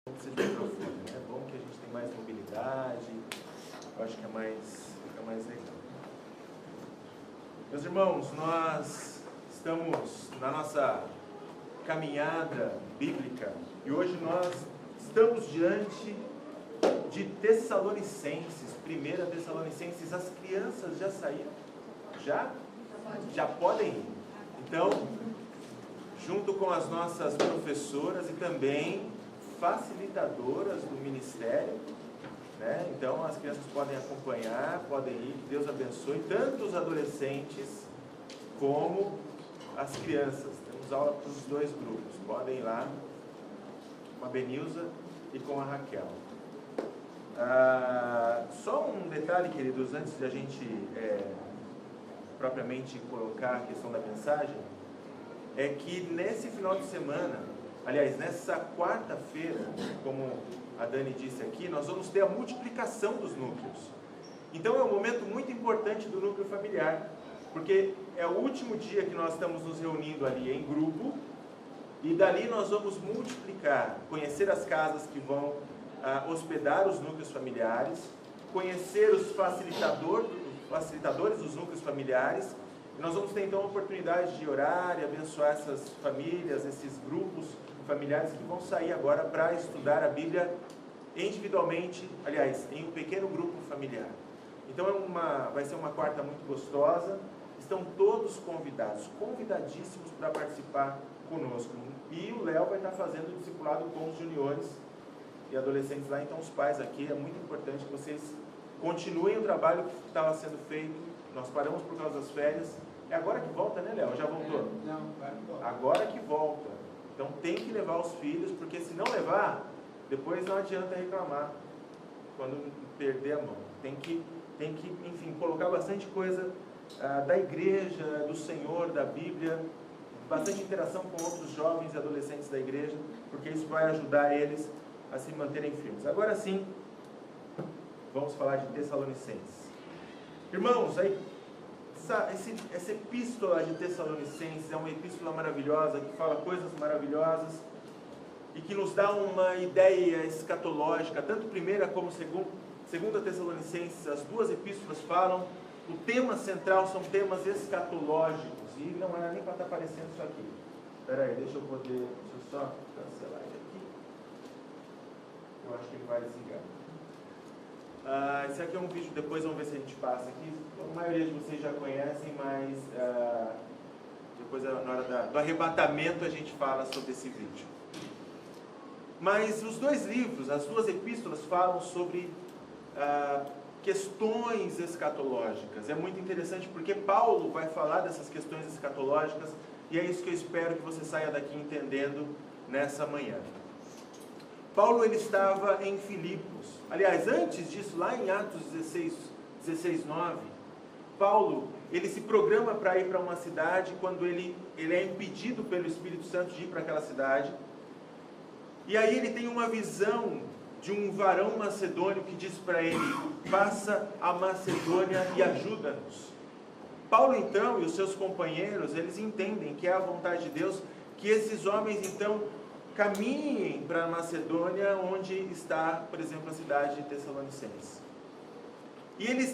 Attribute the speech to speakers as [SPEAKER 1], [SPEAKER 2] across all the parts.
[SPEAKER 1] Seja microfone, né? É bom que a gente tem mais mobilidade, eu acho que fica mais legal. Meus irmãos, nós estamos na nossa caminhada bíblica e hoje nós estamos diante de Tessalonicenses, 1 Tessalonicenses. As crianças já saíram? Já podem ir. Então, junto com as nossas professoras e também facilitadoras do ministério, né? Então as crianças podem acompanhar, podem ir, que Deus abençoe tanto os adolescentes como as crianças. Temos aula para os dois grupos, podem ir lá com a Benilza e com a Raquel. Só um detalhe, queridos, antes de a gente propriamente colocar a questão da mensagem, é que nesse final de semana, aliás, nessa quarta-feira, como a Dani disse aqui, nós vamos ter a multiplicação dos núcleos. Então é um momento muito importante do núcleo familiar, porque é o último dia que nós estamos nos reunindo ali em grupo, e dali nós vamos multiplicar, conhecer as casas que vão hospedar os núcleos familiares, conhecer os facilitadores dos núcleos familiares. E nós vamos ter então a oportunidade de orar e abençoar essas famílias, esses grupos familiares que vão sair agora para estudar a Bíblia individualmente, aliás, em um pequeno grupo familiar. Então vai ser uma quarta muito gostosa. Estão todos convidadíssimos para participar conosco. E o Léo vai estar fazendo o discipulado com os juniores e adolescentes lá. Então os pais aqui, é muito importante que vocês continuem o trabalho que estava sendo feito. Nós paramos por causa das férias. É agora que volta, né, Léo? Já voltou?
[SPEAKER 2] Não, vai voltar.
[SPEAKER 1] Agora que volta. Então tem que levar os filhos, porque se não levar, depois não adianta reclamar quando perder a mão. Tem que enfim, colocar bastante coisa da igreja, do Senhor, da Bíblia, bastante interação com outros jovens e adolescentes da igreja, porque isso vai ajudar eles a se manterem firmes. Agora sim, vamos falar de Tessalonicenses. Irmãos, essa epístola de Tessalonicenses é uma epístola maravilhosa, que fala coisas maravilhosas e que nos dá uma ideia escatológica, tanto primeira como segunda Tessalonicenses. As duas epístolas falam, o tema central são temas escatológicos, e não era nem para estar aparecendo isso aqui. Espera aí, deixa eu só cancelar ele aqui. Eu acho que ele vai desligar. Esse aqui é um vídeo, depois vamos ver se a gente passa aqui. A maioria de vocês já conhecem, mas depois na hora do arrebatamento a gente fala sobre esse vídeo. Mas os dois livros, as duas epístolas falam sobre questões escatológicas. É muito interessante porque Paulo vai falar dessas questões escatológicas, e é isso que eu espero que você saia daqui entendendo nessa manhã. Paulo ele estava em Filipos. Aliás, antes disso, lá em Atos 16:9, Paulo ele se programa para ir para uma cidade quando ele é impedido pelo Espírito Santo de ir para aquela cidade. E aí ele tem uma visão de um varão macedônio que diz para ele: passa a Macedônia e ajuda-nos. Paulo então e os seus companheiros, eles entendem que é a vontade de Deus que esses homens então caminhem para a Macedônia, onde está, por exemplo, a cidade de Tessalonicenses. E eles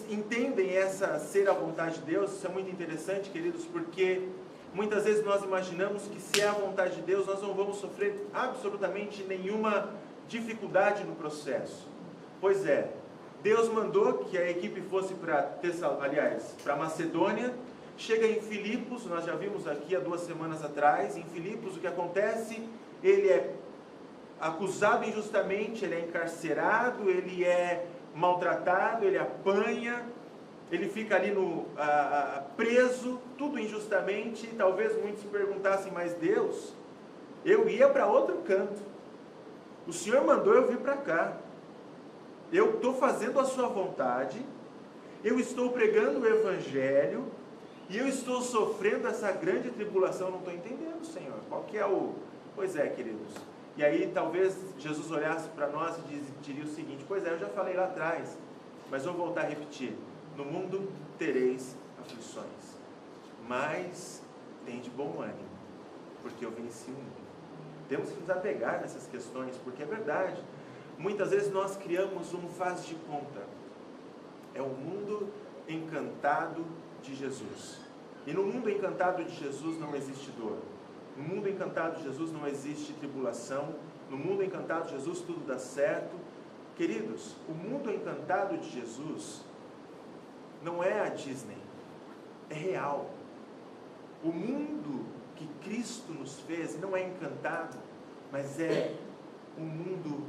[SPEAKER 1] entendem essa ser a vontade de Deus. Isso é muito interessante, queridos, porque muitas vezes nós imaginamos que se é a vontade de Deus, nós não vamos sofrer absolutamente nenhuma dificuldade no processo. Pois é, Deus mandou que a equipe fosse para Macedônia. Chega em Filipos, nós já vimos aqui há 2 semanas atrás. Em Filipos o que acontece? Ele é acusado injustamente, ele é encarcerado, ele é maltratado, ele apanha, ele fica ali preso, tudo injustamente. Talvez muitos se perguntassem: mas Deus, eu ia para outro canto, o Senhor mandou eu vir para cá, eu estou fazendo a sua vontade, eu estou pregando o Evangelho, e eu estou sofrendo essa grande tribulação. Não estou entendendo, Senhor, qual que é o... Pois é, queridos, e aí talvez Jesus olhasse para nós e diria o seguinte: pois é, eu já falei lá atrás, mas vou voltar a repetir: no mundo tereis aflições, mas tem de bom ânimo, porque eu venci o mundo. Temos que nos apegar nessas questões, porque é verdade. Muitas vezes nós criamos um faz de conta. É o mundo encantado de Jesus. E no mundo encantado de Jesus não existe dor. No mundo encantado de Jesus não existe tribulação. No mundo encantado de Jesus tudo dá certo. Queridos, o mundo encantado de Jesus não é a Disney, é real. O mundo que Cristo nos fez não é encantado, mas é um mundo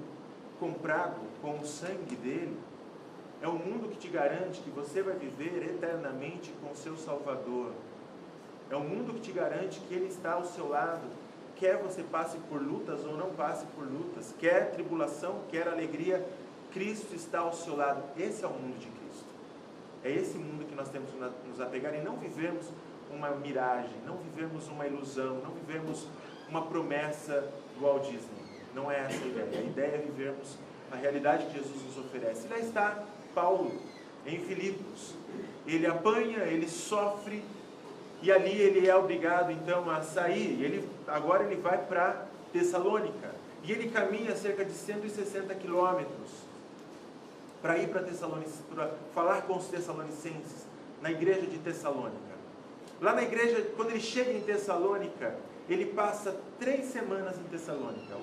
[SPEAKER 1] comprado com o sangue dele. É um mundo que te garante que você vai viver eternamente com o seu Salvador. É um mundo que te garante que Ele está ao seu lado, quer você passe por lutas ou não passe por lutas, quer tribulação, quer alegria, Cristo está ao seu lado. Esse é o mundo de Cristo. É esse mundo que nós temos que nos apegar e não vivermos uma miragem, não vivemos uma ilusão, não vivemos uma promessa do Walt Disney. Não é essa a ideia. A ideia é vivermos a realidade que Jesus nos oferece. E lá está Paulo, em Filipos. Ele apanha, ele sofre, e ali ele é obrigado então a sair. Agora ele vai para Tessalônica. E ele caminha cerca de 160 quilômetros para ir para Tessalônica, para falar com os tessalonicenses, na igreja de Tessalônica. Lá na igreja, quando ele chega em Tessalônica, ele passa 3 semanas em Tessalônica,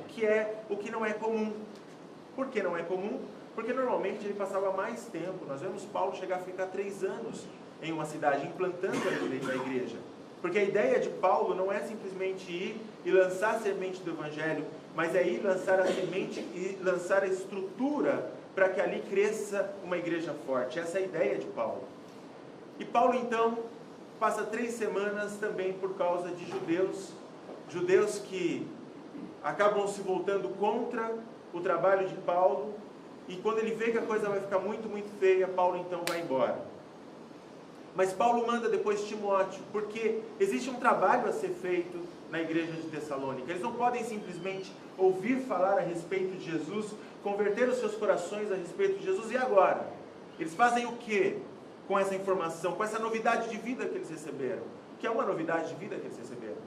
[SPEAKER 1] o que não é comum. Por que não é comum? Porque normalmente ele passava mais tempo. Nós vemos Paulo chegar a ficar 3 anos em uma cidade, implantando a igreja. Porque a ideia de Paulo não é simplesmente ir e lançar a semente do Evangelho, mas é ir lançar a semente e lançar a estrutura para que ali cresça uma igreja forte. Essa é a ideia de Paulo. E Paulo então passa 3 semanas também por causa de judeus que acabam se voltando contra o trabalho de Paulo, e quando ele vê que a coisa vai ficar muito, muito feia, Paulo então vai embora. Mas Paulo manda depois Timóteo, porque existe um trabalho a ser feito na igreja de Tessalônica. Eles não podem simplesmente ouvir falar a respeito de Jesus, converter os seus corações a respeito de Jesus, e agora? Eles fazem o quê com essa informação, com essa novidade de vida que eles receberam? Que é uma novidade de vida que eles receberam.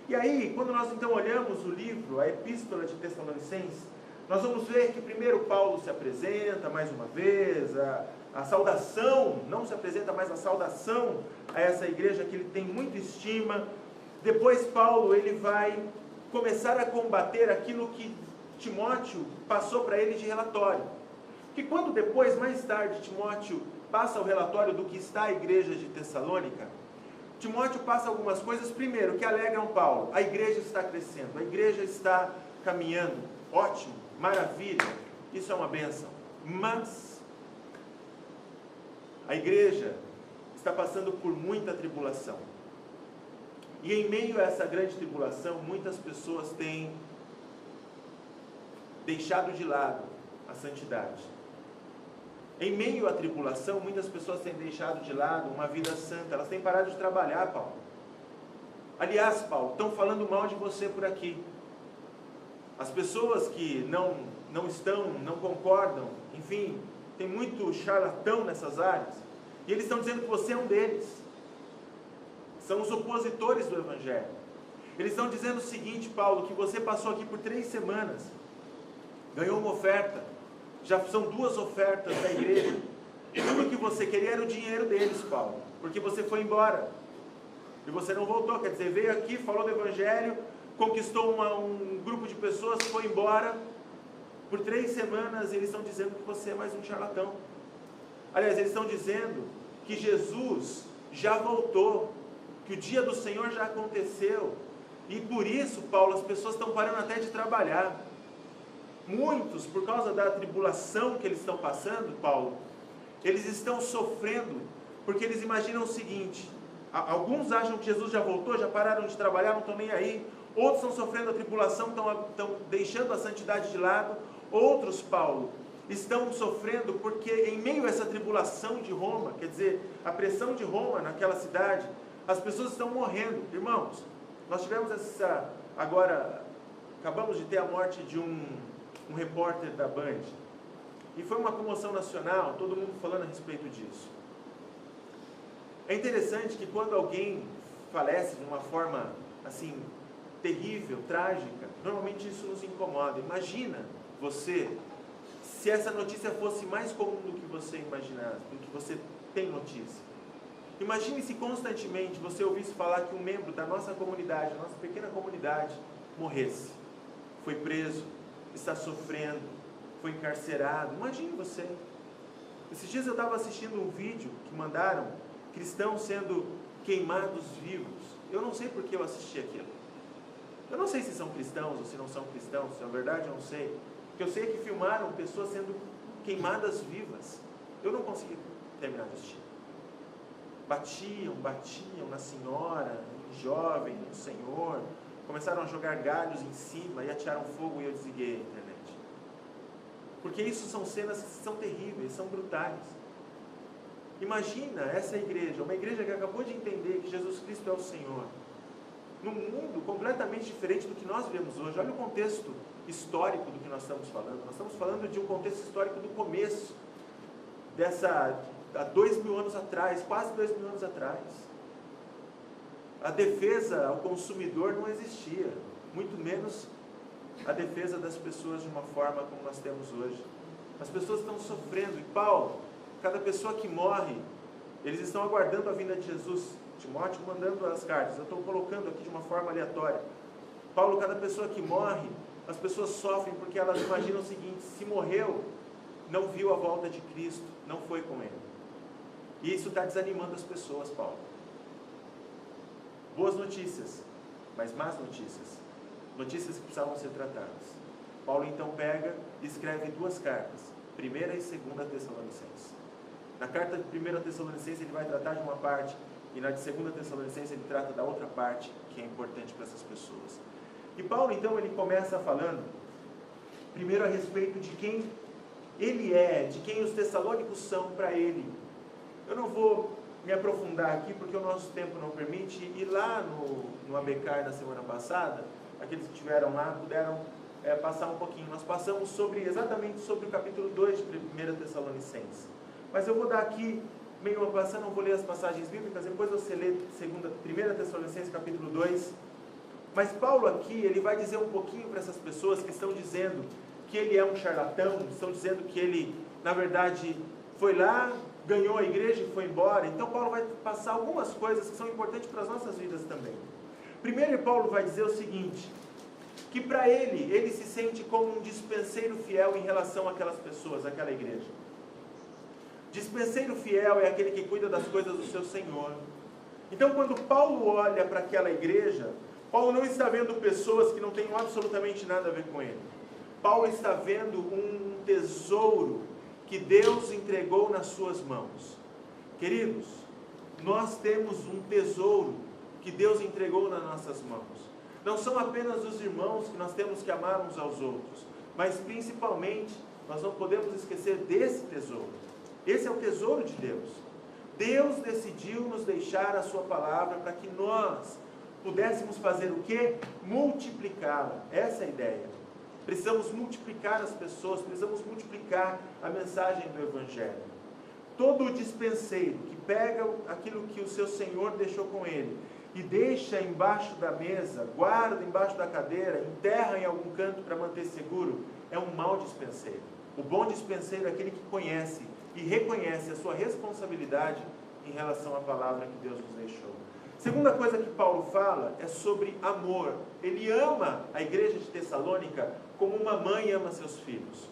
[SPEAKER 1] E aí, quando nós então olhamos o livro, a Epístola de Tessalonicenses, nós vamos ver que primeiro Paulo se apresenta mais uma vez, a saudação, não se apresenta mais a saudação a essa igreja que ele tem muita estima. Depois Paulo ele vai começar a combater aquilo que Timóteo passou para ele de relatório. Que quando depois, mais tarde, Timóteo passa o relatório do que está a igreja de Tessalônica, Timóteo passa algumas coisas, primeiro, que alegram Paulo. A igreja está crescendo, a igreja está caminhando, ótimo, maravilha, isso é uma bênção. Mas a igreja está passando por muita tribulação. E em meio a essa grande tribulação, muitas pessoas têm deixado de lado a santidade. Em meio à tribulação, muitas pessoas têm deixado de lado uma vida santa. Elas têm parado de trabalhar, Paulo. Aliás, Paulo, estão falando mal de você por aqui. As pessoas que não estão, não concordam, enfim, tem muito charlatão nessas áreas. E eles estão dizendo que você é um deles. São os opositores do Evangelho. Eles estão dizendo o seguinte, Paulo, que você passou aqui por 3 semanas, ganhou uma oferta, já são 2 ofertas da igreja, e tudo que você queria era o dinheiro deles, Paulo, porque você foi embora, e você não voltou, quer dizer, veio aqui, falou do Evangelho, conquistou um grupo de pessoas, foi embora, por 3 semanas eles estão dizendo que você é mais um charlatão. Aliás, eles estão dizendo que Jesus já voltou, que o dia do Senhor já aconteceu, e por isso, Paulo, as pessoas estão parando até de trabalhar. Muitos, por causa da tribulação que eles estão passando, Paulo, eles estão sofrendo, porque eles imaginam o seguinte, alguns acham que Jesus já voltou, já pararam de trabalhar, não estão nem aí, outros estão sofrendo a tribulação, estão deixando a santidade de lado, outros, Paulo, estão sofrendo porque em meio a essa tribulação de Roma, quer dizer, a pressão de Roma naquela cidade, as pessoas estão morrendo. Irmãos, nós tivemos acabamos de ter a morte de um repórter da Band, e foi uma comoção nacional, todo mundo falando a respeito disso. É interessante que quando alguém falece de uma forma assim terrível, trágica, normalmente isso nos incomoda. Imagina você, se essa notícia fosse mais comum do que você imaginasse, do que você tem notícia. Imagine se constantemente você ouvisse falar que um membro da nossa comunidade, nossa pequena comunidade, morresse, foi preso, está sofrendo, foi encarcerado. Imagine você. Esses dias eu estava assistindo um vídeo que mandaram, cristãos sendo queimados vivos. Eu não sei por que eu assisti aquilo. Eu não sei se são cristãos ou se não são cristãos, se é verdade eu não sei. Porque eu sei que filmaram pessoas sendo queimadas vivas. Eu não consegui terminar de assistir. Batiam na senhora, no jovem, no senhor. Começaram a jogar galhos em cima e atiraram fogo e eu desliguei a internet. Porque isso são cenas que são terríveis, são brutais. Imagina essa igreja, uma igreja que acabou de entender que Jesus Cristo é o Senhor, num mundo completamente diferente do que nós vivemos hoje. Olha o contexto histórico do que nós estamos falando. Nós estamos falando de um contexto histórico do começo, há 2000 anos atrás, quase 2000 anos atrás. A defesa ao consumidor não existia, muito menos a defesa das pessoas de uma forma como nós temos hoje. As pessoas estão sofrendo, e Paulo, cada pessoa que morre, eles estão aguardando a vinda de Jesus. Timóteo mandando as cartas, eu estou colocando aqui de uma forma aleatória. Paulo, cada pessoa que morre, as pessoas sofrem porque elas imaginam o seguinte: se morreu, não viu a volta de Cristo, não foi com Ele. E isso está desanimando as pessoas, Paulo. Boas notícias, mas más notícias. Notícias que precisavam ser tratadas. Paulo então pega e escreve 2 cartas, 1ª e 2ª Tessalonicenses. Na carta de 1ª Tessalonicenses ele vai tratar de uma parte, e na de 2ª Tessalonicenses ele trata da outra parte, que é importante para essas pessoas. E Paulo então ele começa falando, primeiro a respeito de quem ele é, de quem os tessalônicos são para ele. Eu não vou me aprofundar aqui, porque o nosso tempo não permite, e lá no ABCAR na semana passada, aqueles que estiveram lá puderam passar um pouquinho. Nós passamos exatamente sobre o capítulo 2 de 1ª Tessalonicenses. Mas eu vou dar aqui, meio uma passada, não vou ler as passagens bíblicas, depois você lê 1ª Tessalonicenses capítulo 2. Mas Paulo aqui, ele vai dizer um pouquinho para essas pessoas que estão dizendo que ele é um charlatão, estão dizendo que ele, na verdade, foi lá, ganhou a igreja e foi embora. Então Paulo vai passar algumas coisas que são importantes para as nossas vidas também. Primeiro Paulo vai dizer o seguinte, que para ele se sente como um dispenseiro fiel em relação àquelas pessoas, àquela igreja. Dispenseiro fiel é aquele que cuida das coisas do seu Senhor. Então quando Paulo olha para aquela igreja, Paulo não está vendo pessoas que não têm absolutamente nada a ver com ele. Paulo está vendo um tesouro que Deus entregou nas suas mãos. Queridos, nós temos um tesouro que Deus entregou nas nossas mãos. Não são apenas os irmãos que nós temos que amar uns aos outros, mas principalmente nós não podemos esquecer desse tesouro. Esse é o tesouro de Deus. Deus decidiu nos deixar a sua palavra para que nós pudéssemos fazer o quê? Multiplicá-la. Essa é a ideia. Precisamos multiplicar as pessoas, precisamos multiplicar a mensagem do Evangelho. Todo dispenseiro que pega aquilo que o seu Senhor deixou com ele e deixa embaixo da mesa, guarda embaixo da cadeira, enterra em algum canto para manter seguro, é um mau dispenseiro. O bom dispenseiro é aquele que conhece e reconhece a sua responsabilidade em relação à palavra que Deus nos deixou. Segunda coisa que Paulo fala é sobre amor. Ele ama a igreja de Tessalônica como uma mãe ama seus filhos.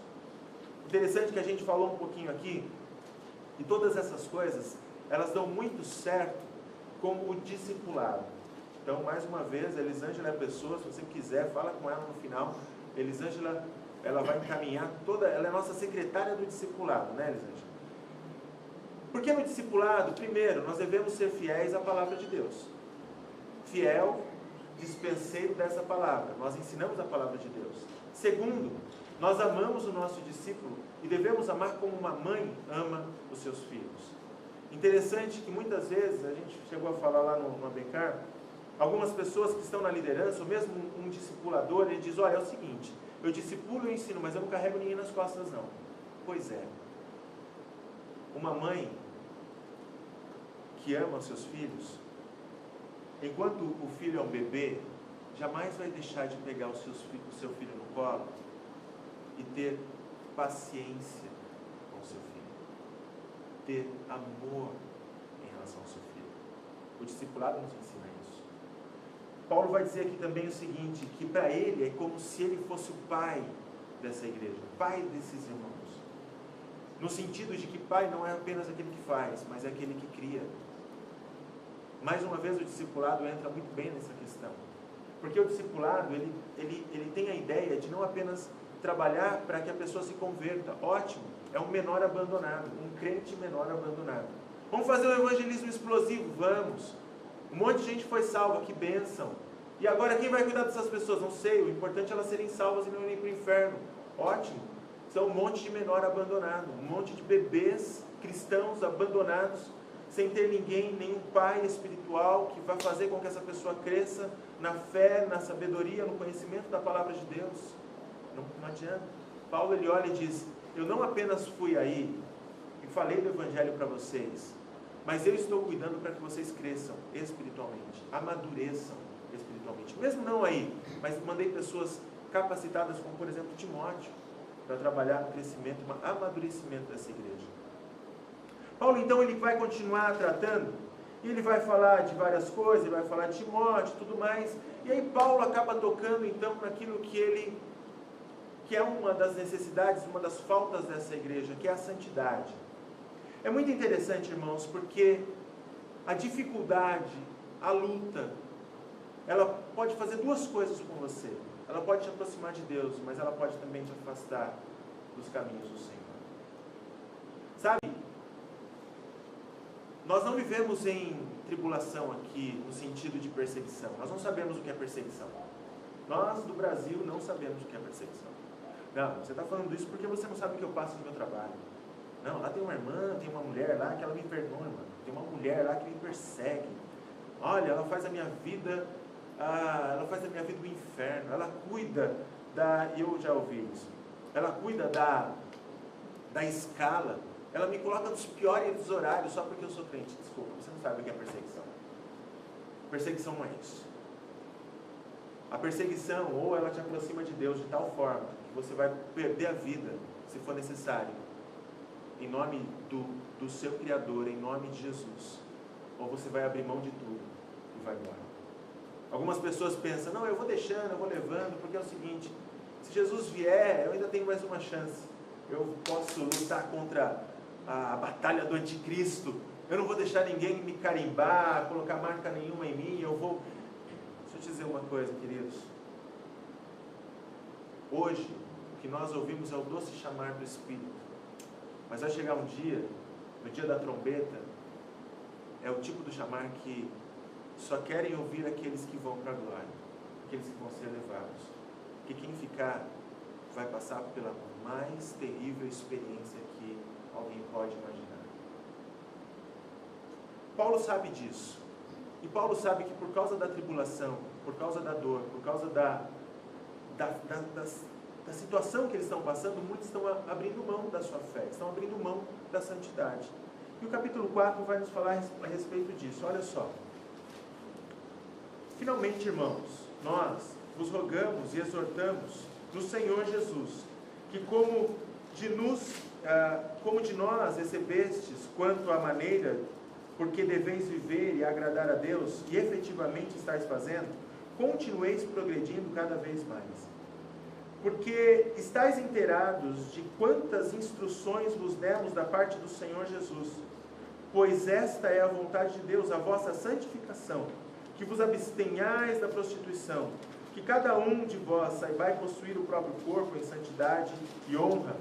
[SPEAKER 1] Interessante que a gente falou um pouquinho aqui, e todas essas coisas, elas dão muito certo com o discipulado. Então, mais uma vez, a Elisângela é a pessoa, se você quiser, fala com ela no final. Elisângela, ela vai encaminhar ela é a nossa secretária do discipulado, né, Elisângela? Porque no discipulado, primeiro, nós devemos ser fiéis à palavra de Deus. Fiel, dispenseiro dessa palavra. Nós ensinamos a palavra de Deus. Segundo, nós amamos o nosso discípulo e devemos amar como uma mãe ama os seus filhos. Interessante que muitas vezes, a gente chegou a falar lá no ABCAR, algumas pessoas que estão na liderança, ou mesmo um discipulador, ele diz, olha, é o seguinte, eu discipulo e eu ensino, mas eu não carrego ninguém nas costas não. Pois é. Uma mãe que ama os seus filhos, enquanto o filho é um bebê, jamais vai deixar de pegar o seu filho no colo e ter paciência com o seu filho, ter amor em relação ao seu filho. O discipulado nos ensina isso. Paulo vai dizer aqui também o seguinte, que para ele é como se ele fosse o pai dessa igreja, pai desses irmãos. No sentido de que pai não é apenas aquele que faz, mas é aquele que cria. Mais uma vez o discipulado entra muito bem nessa questão. Porque o discipulado, ele tem a ideia de não apenas trabalhar para que a pessoa se converta. Ótimo, é um menor abandonado, um crente menor abandonado. Vamos fazer um evangelismo explosivo? Vamos. Um monte de gente foi salva, que bênção. E agora quem vai cuidar dessas pessoas? Não sei, o importante é elas serem salvas e não irem para o inferno. Ótimo. São um monte de menor abandonado, um monte de bebês cristãos abandonados, sem ter ninguém, nenhum pai espiritual que vai fazer com que essa pessoa cresça na fé, na sabedoria, no conhecimento da palavra de Deus. Não adianta. Paulo ele olha e diz, eu não apenas fui aí e falei do evangelho para vocês, mas eu estou cuidando para que vocês cresçam espiritualmente, amadureçam espiritualmente. Mesmo não aí, mas mandei pessoas capacitadas como, por exemplo, Timóteo, para trabalhar no crescimento, no amadurecimento dessa igreja. Paulo, então, ele vai continuar tratando, e ele vai falar de várias coisas, ele vai falar de Timóteo e tudo mais, e aí Paulo acaba tocando, então, naquilo que é uma das necessidades, uma das faltas dessa igreja, que é a santidade. É muito interessante, irmãos, porque a dificuldade, a luta, ela pode fazer duas coisas com você. Ela pode te aproximar de Deus, mas ela pode também te afastar dos caminhos do Senhor. Sabe, nós não vivemos em tribulação aqui, no sentido de perseguição. Nós não sabemos o que é perseguição. Nós, do Brasil, não sabemos o que é perseguição. Não, você está falando isso porque você não sabe o que eu passo no meu trabalho. Não, lá tem uma irmã, tem uma mulher lá que ela me perdoa, irmã. Tem uma mulher lá que me persegue. Olha, ela faz a minha vida o inferno. Ela cuida eu já ouvi isso. Ela cuida da escala. Ela me coloca nos piores horários só porque eu sou crente. Desculpa, você não sabe o que é perseguição. Perseguição não é isso. A perseguição, ou ela te aproxima de Deus de tal forma que você vai perder a vida, se for necessário, em nome do seu Criador, em nome de Jesus. Ou você vai abrir mão de tudo e vai embora. Algumas pessoas pensam, não, eu vou deixando, eu vou levando, porque é o seguinte, se Jesus vier, eu ainda tenho mais uma chance. Eu posso lutar contra a batalha do anticristo. Eu não vou deixar ninguém me carimbar, colocar marca nenhuma em mim, eu vou... Deixa eu te dizer uma coisa, queridos. Hoje, o que nós ouvimos é o doce chamar do Espírito. Mas vai chegar um dia, no dia da trombeta, é o tipo do chamar que só querem ouvir aqueles que vão para a glória, aqueles que vão ser levados. Porque quem ficar vai passar pela mais terrível experiência que alguém pode imaginar. Paulo sabe disso. E Paulo sabe que por causa da tribulação, por causa da dor, por causa da situação que eles estão passando, muitos estão abrindo mão da sua fé, estão abrindo mão da santidade. E o capítulo 4 vai nos falar a respeito disso. Olha só. Finalmente, irmãos, nós vos rogamos e exortamos no Senhor Jesus, que como de nós recebestes quanto à maneira porque deveis viver e agradar a Deus, e efetivamente estáis fazendo, continueis progredindo cada vez mais. Porque estáis inteirados de quantas instruções vos demos da parte do Senhor Jesus, pois esta é a vontade de Deus, a vossa santificação, que vos abstenhais da prostituição, que cada um de vós saibais possuir o próprio corpo em santidade e honra,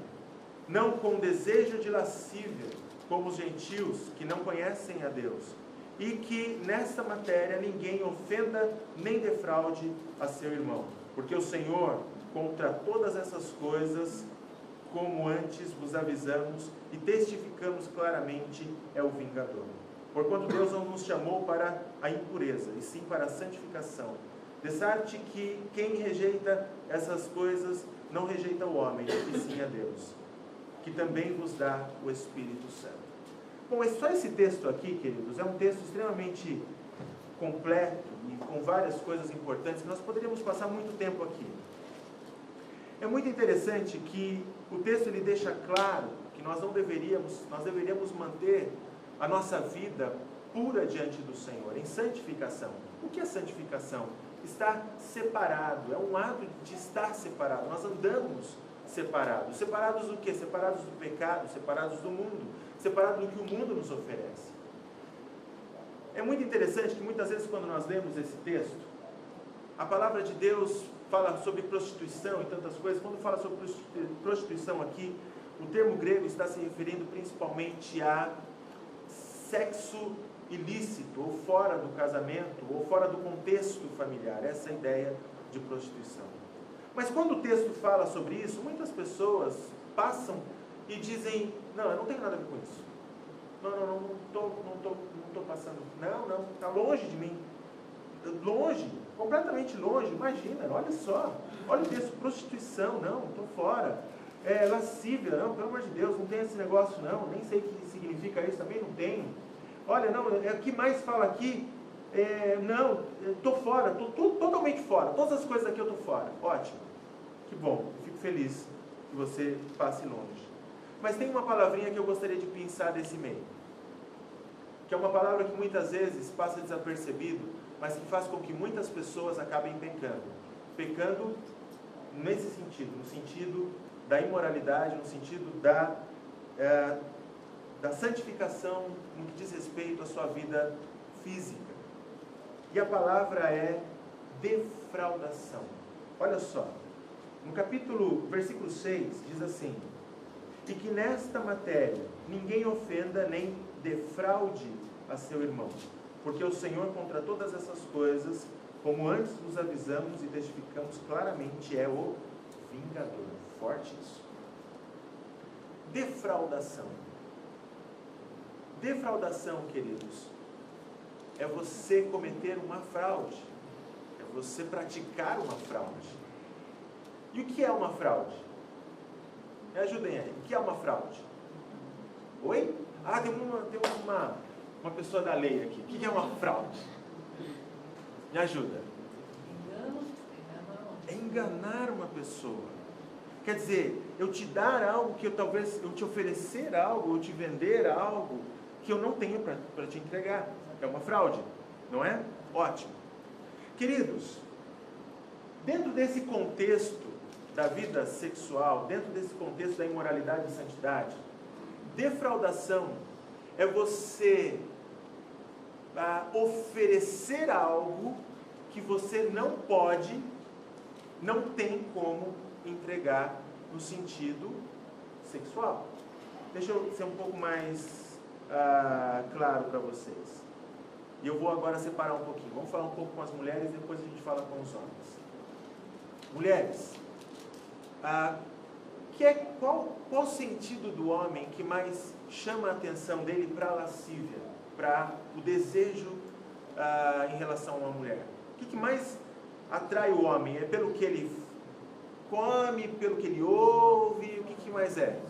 [SPEAKER 1] não com desejo de lascívia, como os gentios que não conhecem a Deus, e que nesta matéria ninguém ofenda nem defraude a seu irmão, porque o Senhor, contra todas essas coisas, como antes vos avisamos e testificamos claramente, é o vingador. Porquanto Deus não nos chamou para a impureza, e sim para a santificação. De sorte que quem rejeita essas coisas não rejeita o homem, e sim a Deus, que também vos dá o Espírito Santo. Bom, só esse texto aqui, queridos, é um texto extremamente completo e com várias coisas importantes que nós poderíamos passar muito tempo aqui. É muito interessante que o texto ele deixa claro que nós deveríamos manter a nossa vida pura diante do Senhor, em santificação. O que é santificação? Estar separado, é um ato de estar separado. Nós andamos separados. Separados do quê? Separados do pecado, separados do mundo, separados do que o mundo nos oferece. É muito interessante que muitas vezes quando nós lemos esse texto, a palavra de Deus fala sobre prostituição e tantas coisas. Quando fala sobre prostituição aqui, o termo grego está se referindo principalmente a sexo ilícito, ou fora do casamento, ou fora do contexto familiar. Essa é a ideia de prostituição. Mas quando o texto fala sobre isso, muitas pessoas passam e dizem, não, eu não tenho nada a ver com isso. Não estou passando. Não, está longe de mim. Longe, completamente longe. Imagina, olha só. Olha o texto, prostituição, não, estou fora. Lascívia, não, pelo amor de Deus, não tem esse negócio não. Nem sei o que significa isso, também não tenho. Olha, não, o que mais fala aqui? Não, estou fora, estou totalmente fora. Todas as coisas aqui eu estou fora. Ótimo, que bom, fico feliz que você passe longe. Mas tem uma palavrinha que eu gostaria de pensar desse meio, que é uma palavra que muitas vezes passa desapercebido, mas que faz com que muitas pessoas acabem pecando. Pecando nesse sentido, no sentido da imoralidade, no sentido da santificação no que diz respeito à sua vida física. E a palavra é defraudação. Olha só, no versículo 6, diz assim: e que nesta matéria ninguém ofenda nem defraude a seu irmão, porque o Senhor contra todas essas coisas, como antes nos avisamos e testificamos claramente, é o vingador. Forte isso. Defraudação. Defraudação, queridos, é você cometer uma fraude, é você praticar uma fraude. E o que é uma fraude? Me ajudem aí, o que é uma fraude? Oi? Tem uma pessoa da lei aqui. O que é uma fraude? Me ajuda. É enganar uma pessoa. Quer dizer, eu te dar algo que eu te oferecer algo, eu te vender algo que eu não tenho para te entregar. É uma fraude, não é? Ótimo. Queridos, dentro desse contexto da vida sexual, dentro desse contexto da imoralidade e santidade, defraudação é você oferecer algo que você não pode, não tem como entregar no sentido sexual. Deixa eu ser um pouco mais claro para vocês. E eu vou agora separar um pouquinho. Vamos falar um pouco com as mulheres, depois a gente fala com os homens. Mulheres, qual o sentido do homem que mais chama a atenção dele para a lascívia, para o desejo em relação a uma mulher? O que mais atrai o homem? É pelo que ele come, pelo que ele ouve? O que mais é?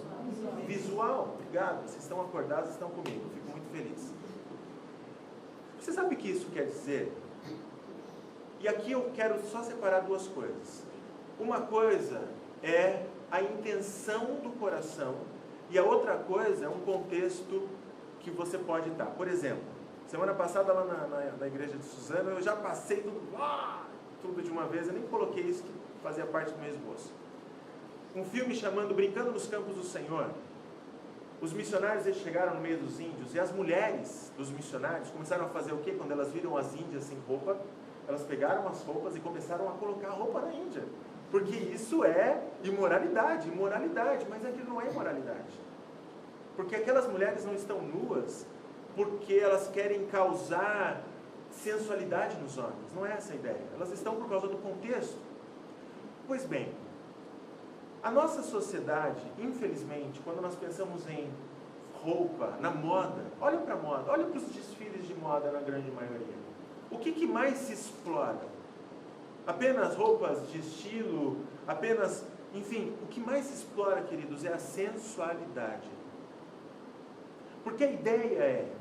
[SPEAKER 1] Visual. Obrigado, vocês estão acordados, estão comigo, fico muito feliz. Você sabe o que isso quer dizer? E aqui eu quero só separar duas coisas. Uma coisa é a intenção do coração e a outra coisa é um contexto que você pode estar. Por exemplo, semana passada lá na igreja de Suzano, eu já passei tudo de uma vez, eu nem coloquei isso que fazia parte do meu esboço. Um filme chamando Brincando nos Campos do Senhor. Os missionários eles chegaram no meio dos índios e as mulheres dos missionários começaram a fazer o quê? Quando elas viram as índias sem roupa, elas pegaram as roupas e começaram a colocar roupa na Índia. Porque isso é imoralidade, mas aquilo não é imoralidade. Porque aquelas mulheres não estão nuas porque elas querem causar sensualidade nos homens. Não é essa a ideia. Elas estão por causa do contexto. Pois bem, a nossa sociedade, infelizmente, quando nós pensamos em roupa, na moda, olha para a moda, olha para os desfiles de moda na grande maioria. O que mais se explora? Apenas roupas de estilo, enfim, o que mais se explora, queridos, é a sensualidade. Porque a ideia é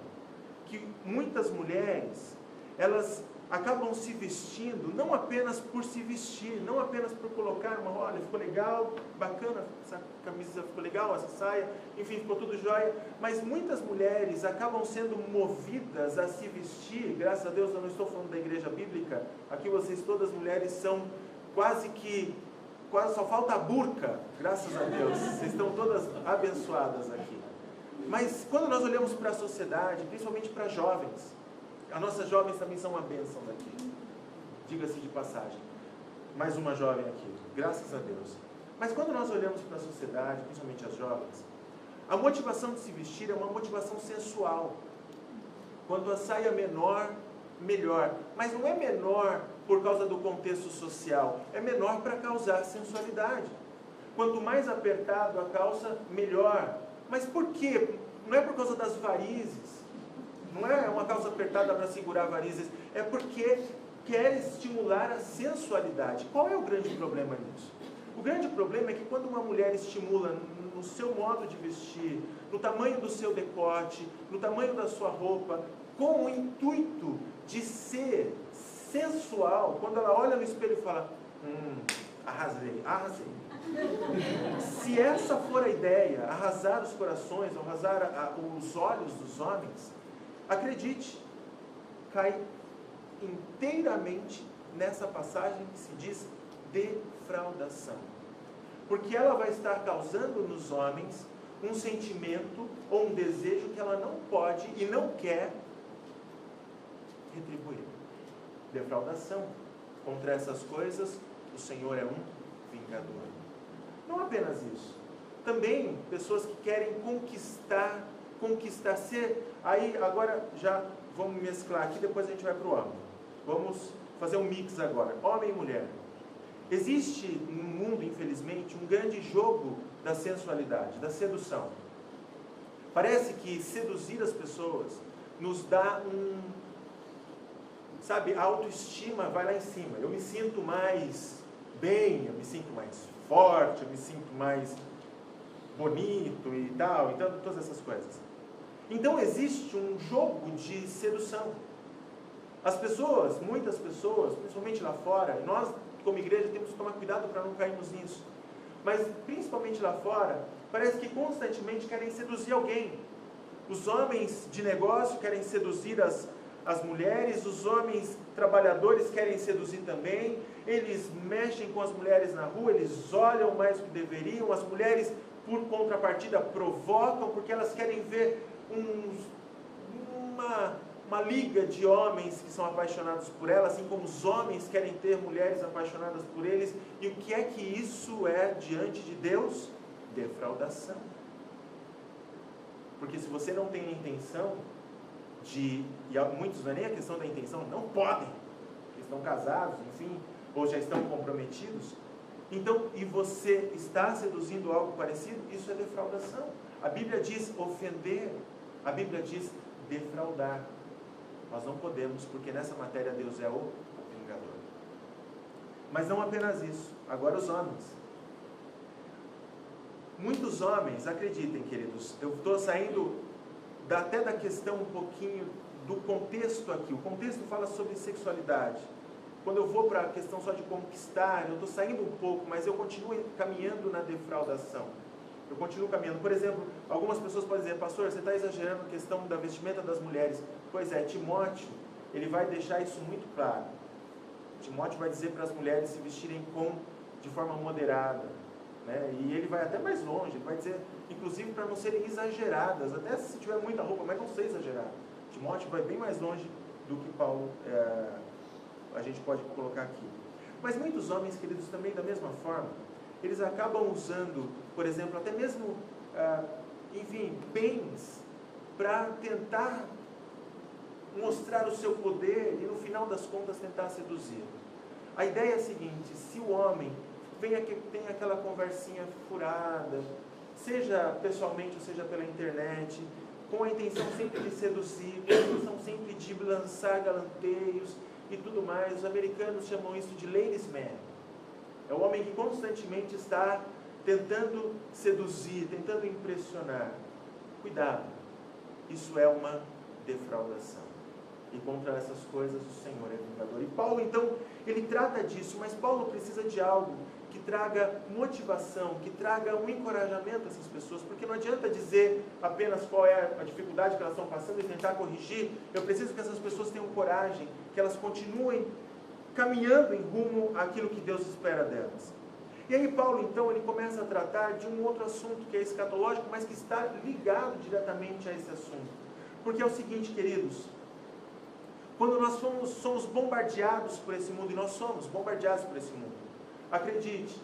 [SPEAKER 1] que muitas mulheres, elas acabam se vestindo não apenas por se vestir, não apenas por colocar uma, olha, ficou legal, bacana, essa camisa ficou legal, essa saia, enfim, ficou tudo jóia, mas muitas mulheres acabam sendo movidas a se vestir, graças a Deus eu não estou falando da igreja bíblica, aqui vocês todas mulheres são quase só falta a burca, graças a Deus, vocês estão todas abençoadas aqui. Mas quando nós olhamos para a sociedade, principalmente para jovens, as nossas jovens também são uma bênção daqui, diga-se de passagem, mais uma jovem aqui, graças a Deus. Mas quando nós olhamos para a sociedade, principalmente as jovens, a motivação de se vestir é uma motivação sensual. Quanto a saia menor, melhor, mas não é menor por causa do contexto social, é menor para causar sensualidade. Quanto mais apertado a calça, melhor. Mas por quê? Não é por causa das varizes, não é uma calça apertada para segurar varizes, é porque quer estimular a sensualidade. Qual é o grande problema nisso? O grande problema é que quando uma mulher estimula no seu modo de vestir, no tamanho do seu decote, no tamanho da sua roupa, com o intuito de ser sensual, quando ela olha no espelho e fala, arrasei. Se essa for a ideia, arrasar os corações, arrasar os olhos dos homens, acredite, cai inteiramente nessa passagem que se diz defraudação. Porque ela vai estar causando nos homens um sentimento ou um desejo que ela não pode e não quer retribuir. Defraudação. Contra essas coisas, o Senhor é um vingador. Não apenas isso. Também pessoas que querem conquistar, ser. Aí agora já vamos mesclar aqui, depois a gente vai para o homem. Vamos fazer um mix agora, homem e mulher. Existe no mundo, infelizmente, um grande jogo da sensualidade, da sedução. Parece que seduzir as pessoas nos dá a autoestima vai lá em cima. Eu me sinto mais bem, eu me sinto mais forte, eu me sinto mais bonito e tal, então todas essas coisas. Então existe um jogo de sedução. As pessoas, muitas pessoas, principalmente lá fora, nós como igreja temos que tomar cuidado para não cairmos nisso, mas principalmente lá fora, parece que constantemente querem seduzir alguém. Os homens de negócio querem seduzir as mulheres, os homens trabalhadores querem seduzir também, eles mexem com as mulheres na rua, eles olham mais do que deveriam, as mulheres, por contrapartida, provocam, porque elas querem ver uma liga de homens que são apaixonados por ela, assim como os homens querem ter mulheres apaixonadas por eles. E o que é que isso é diante de Deus? Defraudação. Porque se você não tem a intenção e muitos não é nem a questão da intenção, não podem, porque estão casados, enfim, ou já estão comprometidos, então, e você está seduzindo algo parecido, isso é defraudação. A Bíblia diz ofender, a Bíblia diz defraudar. Nós não podemos, porque nessa matéria Deus é o vingador. Mas não apenas isso, agora os homens. Muitos homens, acreditem, queridos, eu estou saindo até da questão um pouquinho do contexto aqui. O contexto fala sobre sexualidade. Quando eu vou para a questão só de conquistar, eu estou saindo um pouco, mas eu continuo caminhando na defraudação. Eu continuo caminhando. Por exemplo, algumas pessoas podem dizer, pastor, você está exagerando a questão da vestimenta das mulheres. Pois é, Timóteo, ele vai deixar isso muito claro. Timóteo vai dizer para as mulheres se vestirem de forma moderada, né? E ele vai até mais longe, ele vai dizer, inclusive, para não serem exageradas, até se tiver muita roupa, mas não ser exagerado. Timóteo vai bem mais longe do que Paulo, a gente pode colocar aqui. Mas muitos homens, queridos, também da mesma forma, eles acabam usando, por exemplo, até mesmo, bens para tentar mostrar o seu poder e no final das contas tentar seduzir. A ideia é a seguinte, se o homem tem aquela conversinha furada, seja pessoalmente ou seja pela internet, com a intenção sempre de seduzir, com a intenção sempre de lançar galanteios e tudo mais, os americanos chamam isso de ladies man. É o homem que constantemente está tentando seduzir, tentando impressionar. Cuidado, isso é uma defraudação. E contra essas coisas o Senhor é vingador. E Paulo, então, ele trata disso, mas Paulo precisa de algo que traga motivação, que traga um encorajamento a essas pessoas, porque não adianta dizer apenas qual é a dificuldade que elas estão passando e tentar corrigir. Eu preciso que essas pessoas tenham coragem, que elas continuem caminhando em rumo àquilo que Deus espera delas. E aí Paulo, então, ele começa a tratar de um outro assunto que é escatológico, mas que está ligado diretamente a esse assunto. Porque é o seguinte, queridos, quando nós somos bombardeados por esse mundo, e nós somos bombardeados por esse mundo, acredite,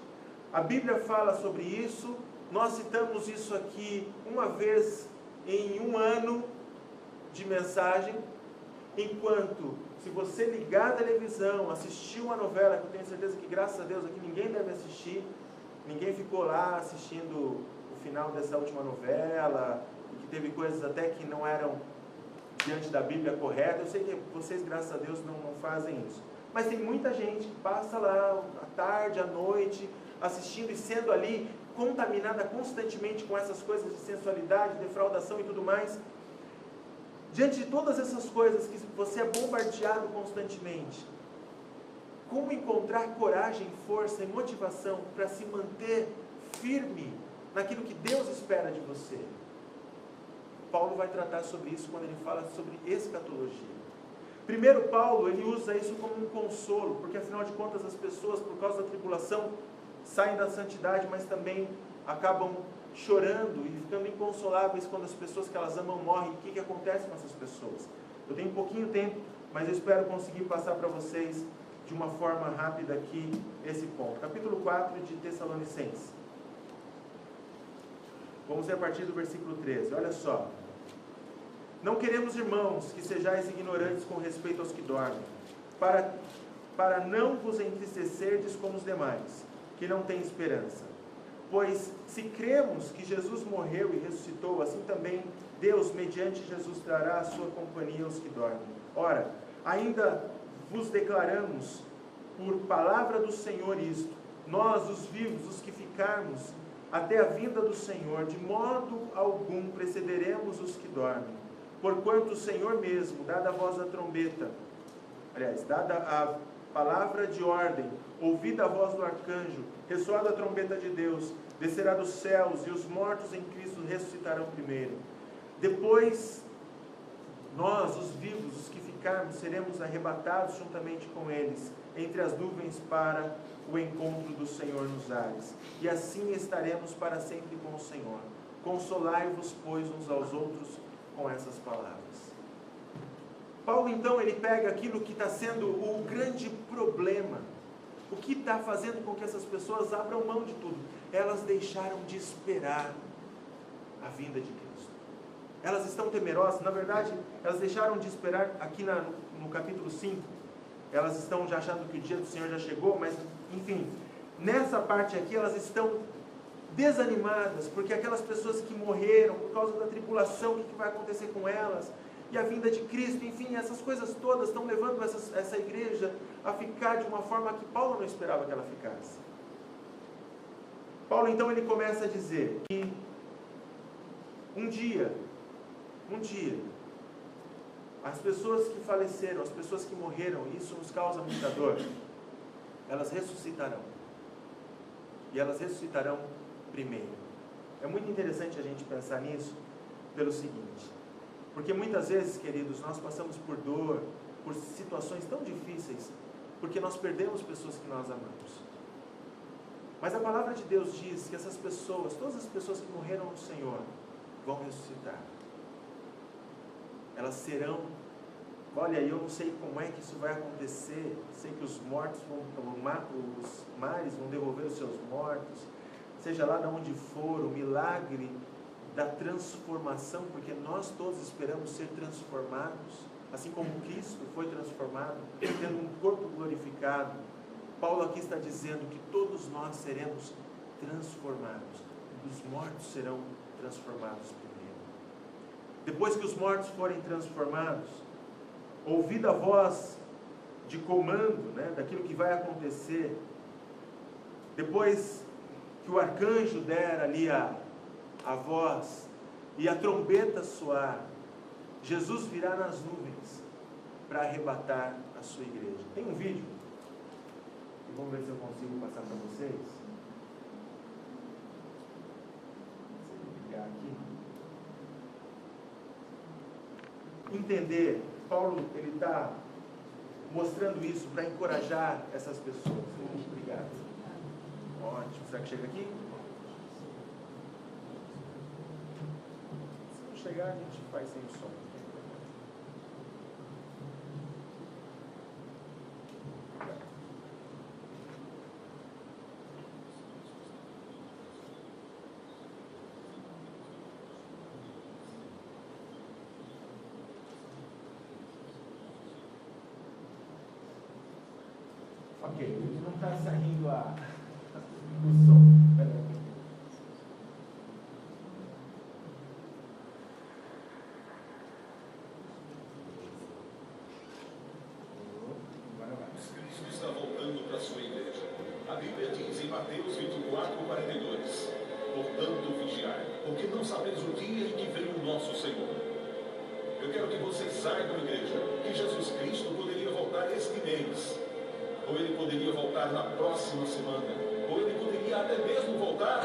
[SPEAKER 1] a Bíblia fala sobre isso, nós citamos isso aqui uma vez em um ano de mensagem, enquanto, se você ligar a televisão, assistir uma novela, que eu tenho certeza que, graças a Deus, aqui ninguém deve assistir, ninguém ficou lá assistindo o final dessa última novela, e que teve coisas até que não eram diante da Bíblia correta. Eu sei que vocês, graças a Deus, não fazem isso. Mas tem muita gente que passa lá à tarde, à noite, assistindo e sendo ali contaminada constantemente com essas coisas de sensualidade, defraudação e tudo mais. Diante de todas essas coisas que você é bombardeado constantemente, como encontrar coragem, força e motivação para se manter firme naquilo que Deus espera de você? Paulo vai tratar sobre isso quando ele fala sobre escatologia. Primeiro, Paulo, ele usa isso como um consolo, porque afinal de contas as pessoas, por causa da tribulação, saem da santidade, mas também acabam chorando e ficando inconsoláveis quando as pessoas que elas amam morrem. E o que acontece com essas pessoas? Eu tenho pouquinho tempo, mas eu espero conseguir passar para vocês de uma forma rápida aqui esse ponto. Capítulo 4 de Tessalonicenses. Vamos ler a partir do versículo 13. Olha só. Não queremos, irmãos, que sejais ignorantes com respeito aos que dormem, para não vos entristecerdes como os demais, que não têm esperança. Pois se cremos que Jesus morreu e ressuscitou, assim também Deus, mediante Jesus, trará a sua companhia aos que dormem. Ora, ainda vos declaramos por palavra do Senhor isto: nós, os vivos, os que ficarmos até a vinda do Senhor, de modo algum precederemos os que dormem. Porquanto o Senhor mesmo, dada a voz da trombeta, dada a palavra de ordem, ouvida a voz do arcanjo, ressoada a trombeta de Deus, descerá dos céus, e os mortos em Cristo ressuscitarão primeiro. Depois, nós, os vivos, os que ficarmos, seremos arrebatados juntamente com eles, entre as nuvens para o encontro do Senhor nos ares. E assim estaremos para sempre com o Senhor. Consolai-vos, pois, uns aos outros com essas palavras. Paulo, então, ele pega aquilo que está sendo o grande problema. O que está fazendo com que essas pessoas abram mão de tudo? Elas deixaram de esperar a vinda de Cristo. Elas estão temerosas. Na verdade, elas deixaram de esperar aqui no capítulo 5. Elas estão já achando que o dia do Senhor já chegou, mas, enfim, nessa parte aqui elas estão desanimadas, porque aquelas pessoas que morreram por causa da tribulação, o que vai acontecer com elas? E a vinda de Cristo, enfim, essas coisas todas estão levando essa igreja a ficar de uma forma que Paulo não esperava que ela ficasse. Paulo, então, ele começa a dizer que um dia, as pessoas que faleceram, as pessoas que morreram, isso nos causa muita dor, elas ressuscitarão. E elas ressuscitarão primeiro. É muito interessante a gente pensar nisso pelo seguinte: porque muitas vezes, queridos, nós passamos por dor, por situações tão difíceis, porque nós perdemos pessoas que nós amamos. Mas a palavra de Deus diz que essas pessoas, todas as pessoas que morreram no Senhor, vão ressuscitar. Elas serão, olha, eu não sei como é que isso vai acontecer, sei que os mortos os mares vão devolver os seus mortos, seja lá de onde for, o milagre da transformação, porque nós todos esperamos ser transformados, assim como Cristo foi transformado, tendo um corpo glorificado. Paulo aqui está dizendo que todos nós seremos transformados, os mortos serão transformados primeiro. Depois que os mortos forem transformados, ouvida a voz de comando, daquilo que vai acontecer, depois que o arcanjo der ali a voz e a trombeta soar, Jesus virá nas nuvens para arrebatar a sua igreja. Tem um vídeo, e vamos ver se eu consigo passar para vocês. Se eu ligar aqui. Entender, Paulo ele está mostrando isso para encorajar essas pessoas. Obrigado. Ótimo. Será que chega aqui? Se não chegar, a gente faz sem som. Ok, não está saindo o som. Espera aí.
[SPEAKER 2] Cristo está voltando para a sua igreja. A Bíblia diz em Mateus 24:42: portanto, vigiai, porque não sabeis o dia em que vem o nosso Senhor. Eu quero que vocês saibam, igreja, que Jesus Cristo poderia voltar este mês, ou ele poderia voltar na próxima semana, ou ele poderia até mesmo voltar.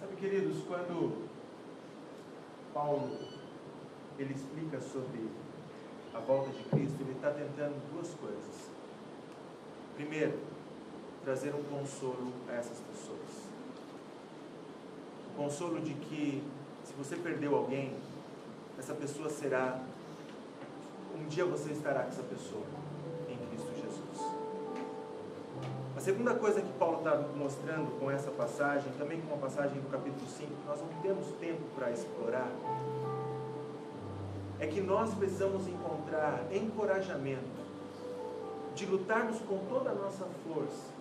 [SPEAKER 1] Sabe, queridos, quando Paulo ele explica sobre a volta de Cristo, ele está tentando duas coisas. Primeiro, trazer um consolo a essas pessoas. O consolo de que, se você perdeu alguém, essa pessoa será, um dia você estará com essa pessoa, em Cristo Jesus. A segunda coisa que Paulo está mostrando com essa passagem, também com a passagem do capítulo 5, que nós não temos tempo para explorar, é que nós precisamos encontrar encorajamento de lutarmos com toda a nossa força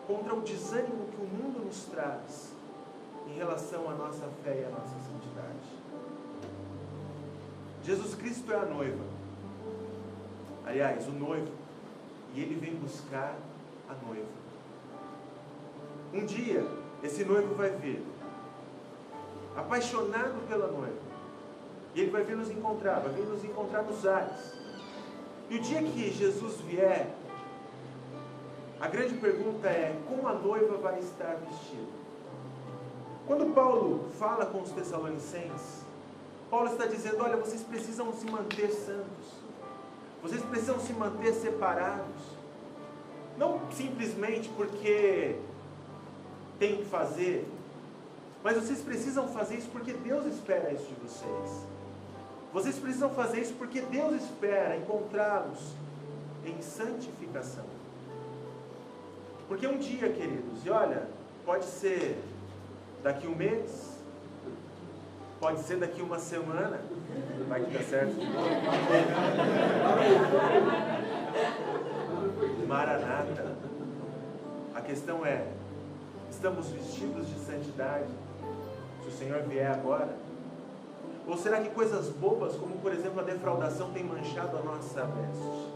[SPEAKER 1] contra o desânimo que o mundo nos traz em relação à nossa fé e à nossa santidade. Jesus Cristo é a noiva, aliás, o noivo, e ele vem buscar a noiva. Um dia, esse noivo vai vir, apaixonado pela noiva, e ele vai vir nos encontrar, vai vir nos encontrar nos ares. E o dia que Jesus vier, a grande pergunta é, como a noiva vai estar vestida? Quando Paulo fala com os Tessalonicenses, Paulo está dizendo, olha, vocês precisam se manter santos, vocês precisam se manter separados, não simplesmente porque tem que fazer, mas vocês precisam fazer isso porque Deus espera isso de vocês. Vocês precisam fazer isso porque Deus espera encontrá-los em santificação. Porque um dia, queridos, e olha, pode ser daqui um mês, pode ser daqui uma semana, vai que dá certo de novo. Maranata. A questão é, estamos vestidos de santidade se o Senhor vier agora? Ou será que coisas bobas, como por exemplo a defraudação, tem manchado a nossa veste?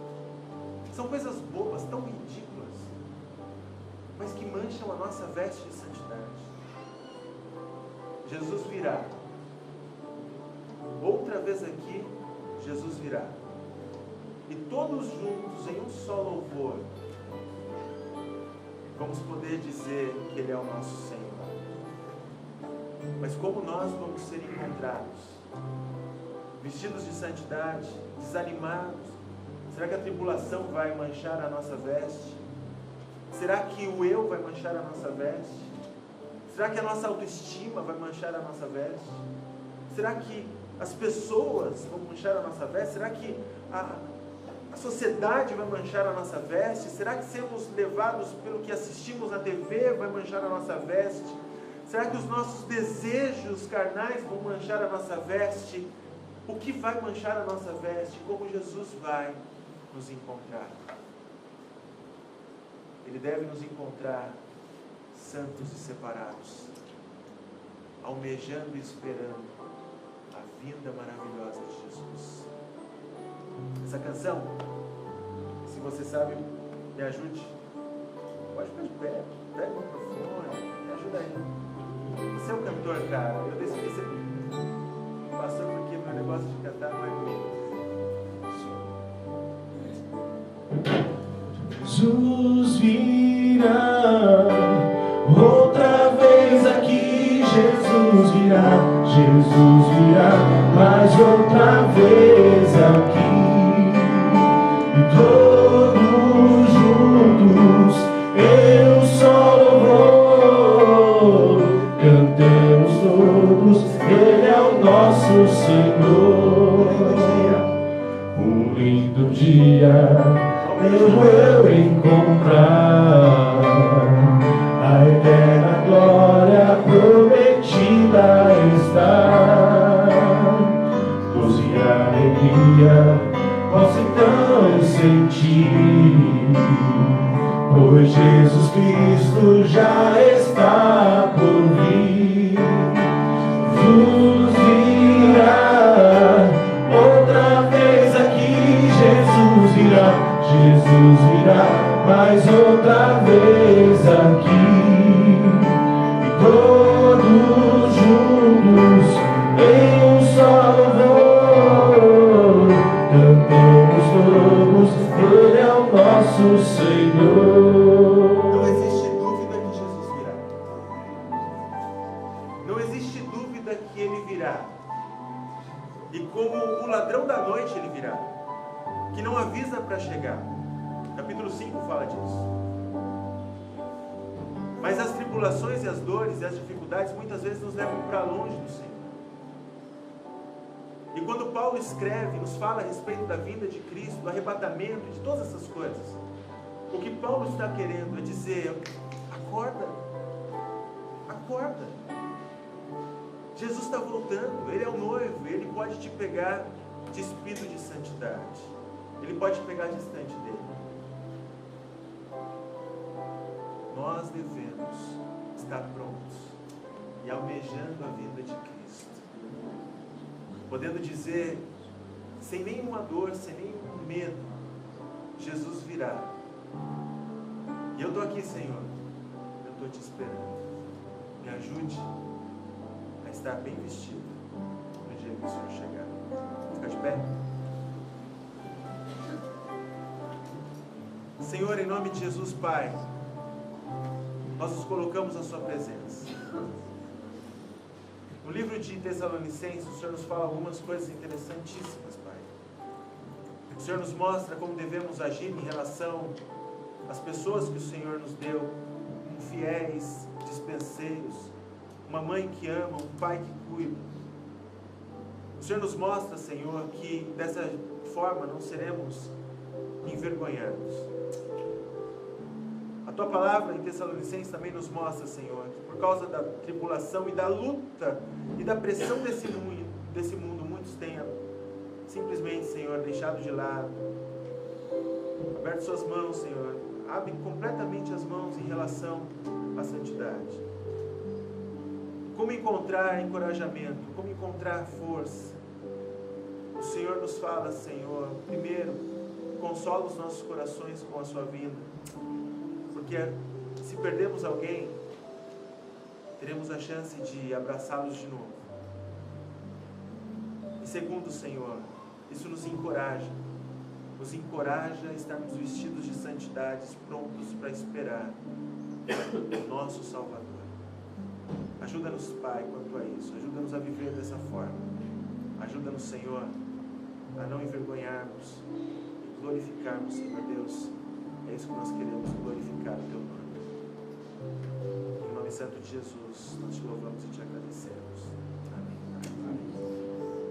[SPEAKER 1] São coisas bobas, tão ridículas, mas que mancham a nossa veste de santidade. Jesus virá. Outra vez aqui, Jesus virá. E todos juntos, em um só louvor, vamos poder dizer que Ele é o nosso Senhor. Mas como nós vamos ser encontrados? Vestidos de santidade, desanimados? Será que a tribulação vai manchar a nossa veste? Será que o eu vai manchar a nossa veste? Será que a nossa autoestima vai manchar a nossa veste? Será que as pessoas vão manchar a nossa veste? Será que a sociedade vai manchar a nossa veste? Será que sermos levados pelo que assistimos na TV vai manchar a nossa veste? Será que os nossos desejos carnais vão manchar a nossa veste? O que vai manchar a nossa veste? Como Jesus vai nos encontrar? Ele deve nos encontrar santos e separados, almejando e esperando a vinda maravilhosa de Jesus. essa canção. Se você sabe, me ajude. Pode ficar de pé, pega o microfone, me ajuda aí. Você é um cantor, cara. Eu decidi ser pastor porque meu negócio de cantar não é comigo.
[SPEAKER 3] Jesus virá, outra vez aqui Jesus virá, mais outra vez aqui, e todos juntos, eu só louvor, cantemos todos, Ele é o nosso Senhor. Um lindo dia eu encontrar a eterna glória prometida está. Gozo e alegria posso então sentir, pois Jesus Cristo já está por vir. Jesus virá, outra vez aqui Jesus virá, mais outra vez aqui, e todos juntos em um só louvor, cantemos todos, Ele é o nosso Senhor.
[SPEAKER 1] Não existe dúvida que Jesus virá. Não existe dúvida que Ele virá. E como o ladrão da noite Ele virá, que não avisa para chegar. Capítulo 5 fala disso. Mas as tribulações e as dores e as dificuldades muitas vezes nos levam para longe do Senhor. E quando Paulo escreve, nos fala a respeito da vinda de Cristo, do arrebatamento, de todas essas coisas, o que Paulo está querendo é dizer: acorda, acorda. Jesus está voltando, Ele é o noivo, Ele pode te pegar despido de santidade, Ele pode pegar distante dele. Nós devemos estar prontos e almejando a vinda de Cristo, podendo dizer, sem nenhuma dor, sem nenhum medo: Jesus virá. E eu estou aqui, Senhor, eu estou te esperando. Me ajude a estar bem vestido no dia que o Senhor chegar. Fica de pé. Senhor, em nome de Jesus, Pai, nós nos colocamos à sua presença. No livro de Tessalonicenses, o Senhor nos fala algumas coisas interessantíssimas, Pai. O Senhor nos mostra como devemos agir em relação às pessoas que o Senhor nos deu, como fiéis, dispenseiros, uma mãe que ama, um pai que cuida. O Senhor nos mostra, Senhor, que dessa forma não seremos envergonhados. A Tua palavra em Tessalonicenses também nos mostra, Senhor, que por causa da tribulação e da luta e da pressão desse mundo, muitos têm simplesmente, Senhor, deixado de lado, aberto suas mãos, Senhor, abre completamente as mãos em relação à santidade. Como encontrar encorajamento, como encontrar força? O Senhor nos fala, Senhor, primeiro, consola os nossos corações com a sua vinda, porque se perdemos alguém, teremos a chance de abraçá-los de novo. E segundo, Senhor, isso nos encoraja a estarmos vestidos de santidades, prontos para esperar o nosso Salvador. Ajuda-nos, Pai, quanto a isso, ajuda-nos a viver dessa forma, ajuda-nos, Senhor, a não envergonharmos e glorificarmos, Senhor Deus. É isso que nós queremos, glorificar o Teu nome. Em nome santo de Jesus, nós te louvamos e te agradecemos. Amém.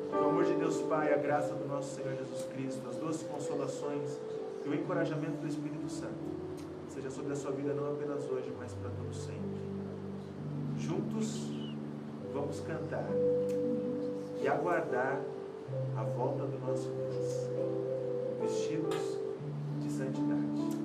[SPEAKER 1] Que o amor de Deus Pai, a graça do nosso Senhor Jesus Cristo, as doces consolações e o encorajamento do Espírito Santo seja sobre a sua vida não apenas hoje, mas para todo sempre. Juntos vamos cantar e aguardar a volta do nosso Deus, vestidos de santidade.